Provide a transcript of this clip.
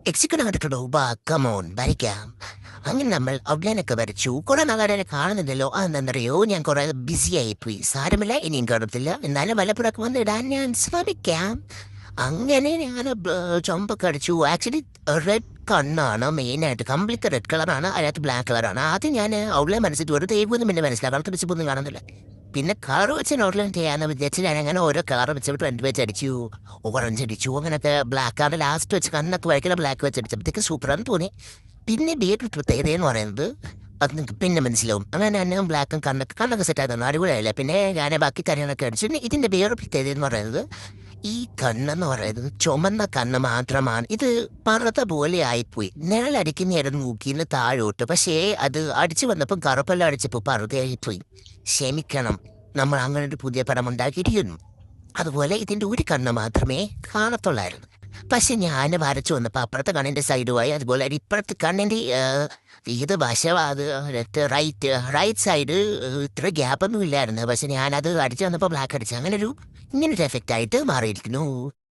Execute കണ്ടിട്ടുണ്ടോ? Come on വരയ്ക്കാം. അങ്ങനെ നമ്മൾ ഔട്ട്ലൈനൊക്കെ വരച്ചു. കുറെ നാളെ കാണുന്നില്ലല്ലോ. അതെന്താണെന്നറിയോ, ഞാൻ കുറെ ബിസി ആയിപ്പോയി. സാരമില്ല, ഇനിയും കാണത്തില്ല. എന്നാലും വല്ലപ്പോഴൊക്കെ വന്ന് ഇടാൻ ഞാൻ ശ്രമിക്കാം. അങ്ങനെ ഞാൻ ചുമപ്പൊക്കെ അടിച്ചു. ആക്ച്വലി റെഡ് കണ്ണാണ് മെയിനായിട്ട്. കംപ്ലീറ്റ് റെഡ് കളറാണ്, അതിനകത്ത് ബ്ലാക്ക് കളറാണ്. ആദ്യം ഞാൻ ഔട്ട്ലൈൻ മനസ്സിട്ട് ഒരു തേക്കൊന്നും പിന്നെ മനസ്സിലാക്കാം, കളർ വെച്ചൊന്നും കാണുന്നില്ല. പിന്നെ കളർ വെച്ച് ഔട്ട്ലൈൻ ചെയ്യാന്ന് വിചാരിച്ച് ഞാൻ അങ്ങനെ ഓരോ കളർ വെച്ചിട്ട് റെഡ് വെച്ച് അടിച്ചു, ഓറഞ്ച് അടിച്ചു, അങ്ങനത്തെ ബ്ലാക്ക് ആണ് ലാസ്റ്റ് വെച്ച് കണ്ണൊക്കെ വരയ്ക്കുന്ന ബ്ലാക്ക് വെച്ച് അടിച്ചപ്പോഴത്തേക്ക് സൂപ്പറാന്ന് തോന്നി. പിന്നെ ബിയറിന്റെ പ്രത്യേകത പറയുന്നത് അത് നിങ്ങൾക്ക് പിന്നെ മനസ്സിലാവും. അങ്ങനെ തന്നെ ബ്ലാക്കും കണ്ണൊക്കെ സെറ്റ് ആയിരുന്നു, അടിപൊളിയായില്ല. പിന്നെ ഞാൻ ബാക്കി കാര്യങ്ങളൊക്കെ അടിച്ചു. പിന്നെ ഇതിന്റെ വേറെ പ്രത്യേകത എന്ന് പറയുന്നത്, ഈ കണ്ണെന്ന് പറയുന്നത് ചുമന്ന കണ്ണ് മാത്രമാണ്. ഇത് പറത്ത പോലെ ആയിപ്പോയി. നിഴലടിക്കുന്നതായിരുന്നു നോക്കിന്ന് താഴോട്ട്, പക്ഷേ അത് അടിച്ചു വന്നപ്പോൾ കറുപ്പെല്ലാം അടിച്ചപ്പോൾ പറതയായിപ്പോയി. ക്ഷമിക്കണം, നമ്മൾ അങ്ങനെ ഒരു പുതിയ പടം ഉണ്ടാക്കിയിരിക്കുന്നു. അതുപോലെ ഇതിന്റെ ഒരു കണ്ണ് മാത്രമേ കാണത്തുള്ളായിരുന്നു. പക്ഷെ ഞാൻ വരച്ചു വന്നപ്പോൾ അപ്പുറത്തെ കണ്ണിന്റെ സൈഡുമായി, അതുപോലെ ഇപ്പുറത്തെ കണ്ണിന്റെ ഏത് വശം അത് റൈറ്റ് സൈഡ് ഇത്ര ഗ്യാപ്പൊന്നും ഇല്ലായിരുന്നു. പക്ഷെ ഞാനത് അടിച്ചു വന്നപ്പോൾ ബ്ലാക്ക് അടിച്ചു. അങ്ങനെ ഇങ്ങനൊരു എഫക്റ്റ് ആയിട്ട് മാറിയിരിക്കുന്നു.